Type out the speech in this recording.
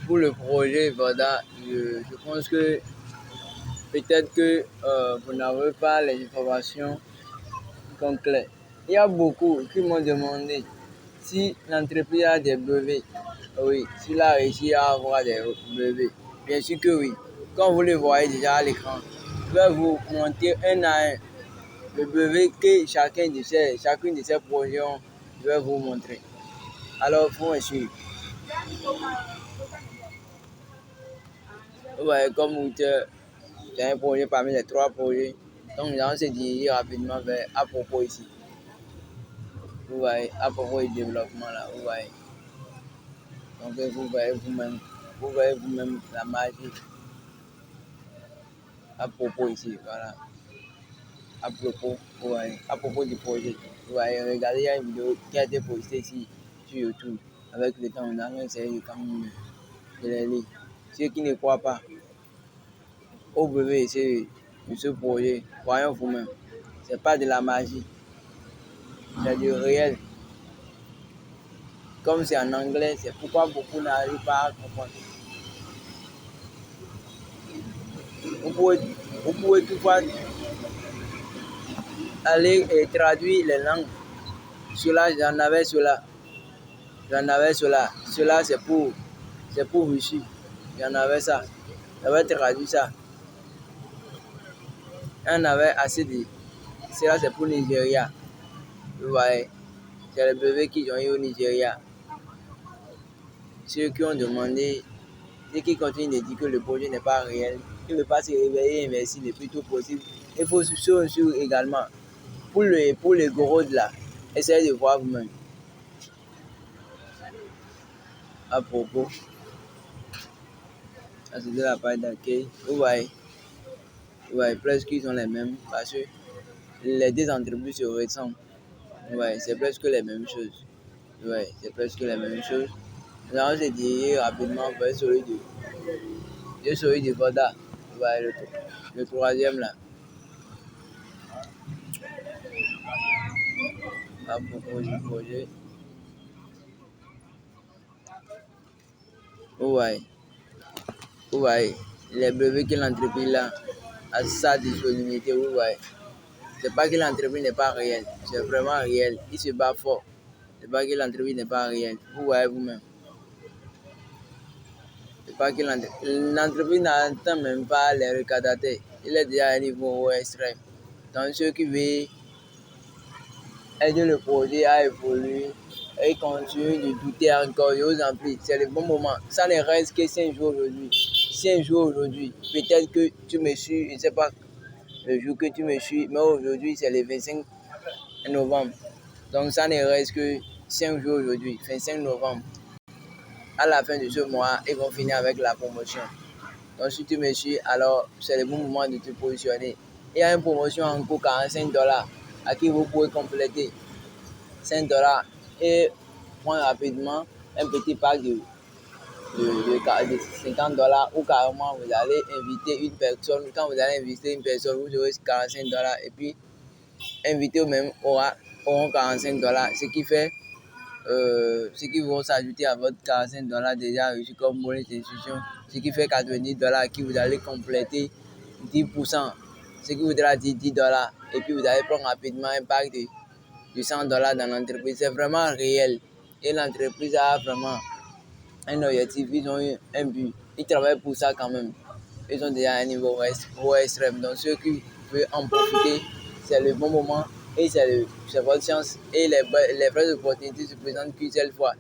Pour le projet Vada, je pense que peut-être que vous n'avez pas les informations complètes. Il y a beaucoup qui m'ont demandé si l'entreprise a des brevets. Oui, s'il a réussi à avoir des brevets. Bien sûr que oui. Comme vous le voyez déjà à l'écran, je vais vous montrer un à un le brevet que chacune de ces projets ont. Je vais vous montrer. Alors, il faut me suivre. Vous voyez, comme vous dites, c'est un projet parmi les 3 projets. Donc, nous allons se diriger rapidement vers à propos ici. Vous voyez, à propos du développement là, vous voyez. Donc, vous voyez vous-même la magie à propos ici, voilà. À propos, vous voyez, à propos du projet. Vous voyez, regardez, il y a une vidéo qui a été postée ici sur YouTube. Avec le temps, on a essayé de les lire. Ceux qui ne croient pas au brevet de ce projet, voyons vous-même. Ce n'est pas de la magie, c'est du réel. Comme c'est en anglais, c'est pourquoi beaucoup n'arrivent pas à comprendre. Vous pouvez toutefois aller et traduire les langues. J'en avais cela. Cela, c'est pour Russie. J'en avais ça. J'avais traduit ça. On avait assez de. Cela, c'est pour Nigeria. Vous voyez, c'est le bébé qu'ils ont eu au Nigeria. Ceux qui ont demandé et qui continuent de dire que le projet n'est pas réel, il ne veut pas se réveiller et investir le plus tôt possible. Il faut sur également. Pour les gros de là, essayez de voir vous-même. À propos, ça c'est de la page d'accueil. Vous voyez, presque ils sont les mêmes parce que les 2 entreprises se ressemblent. Vous voyez, c'est presque les mêmes choses. Vous voyez, c'est presque les mêmes choses. Nous allons se diriger rapidement vers celui de Voda. Vous voyez, le 3e là. À propos du projet. Vous voyez, les brevets que l'entreprise là a sa disponibilité, vous voyez. C'est pas que l'entreprise n'est pas réelle, c'est vraiment réel. Il se bat fort. C'est pas que l'entreprise n'est pas réelle. Vous voyez vous-même. C'est pas que l'entreprise n'entend même pas les recadrer. Il est déjà à un niveau extrême. Donc ceux qui veulent aider le projet à évoluer et continuer de douter encore, je vous en prie, c'est le bon moment. Ça ne reste que 5 jours aujourd'hui. 5 jours aujourd'hui. Peut-être que tu me suis, je ne sais pas le jour que tu me suis, mais aujourd'hui c'est le 25 novembre. Donc ça ne reste que 5 jours aujourd'hui, 25 novembre. À la fin de ce mois, ils vont finir avec la promotion. Donc si tu me suis, alors c'est le bon moment de te positionner. Il y a une promotion en cours, $45, à qui vous pouvez compléter $5 et prendre rapidement un petit pack de $50 ou carrément vous allez inviter une personne. Quand vous allez inviter une personne, vous aurez $45 et puis inviter même auront $45, ce qui vont s'ajouter à votre $45 déjà reçu comme monnaie d'institution, ce qui fait $90 à qui vous allez compléter 10%, ce qui voudra dire $10 et puis vous allez prendre rapidement un pack de $100 dans l'entreprise. C'est vraiment réel et l'entreprise a vraiment un objectif, ils ont eu un but, ils travaillent pour ça quand même. Ils ont déjà un niveau extrême. Donc ceux qui veulent en profiter, c'est le bon moment et c'est votre chance. Et les vraies opportunités se présentent qu'une seule fois.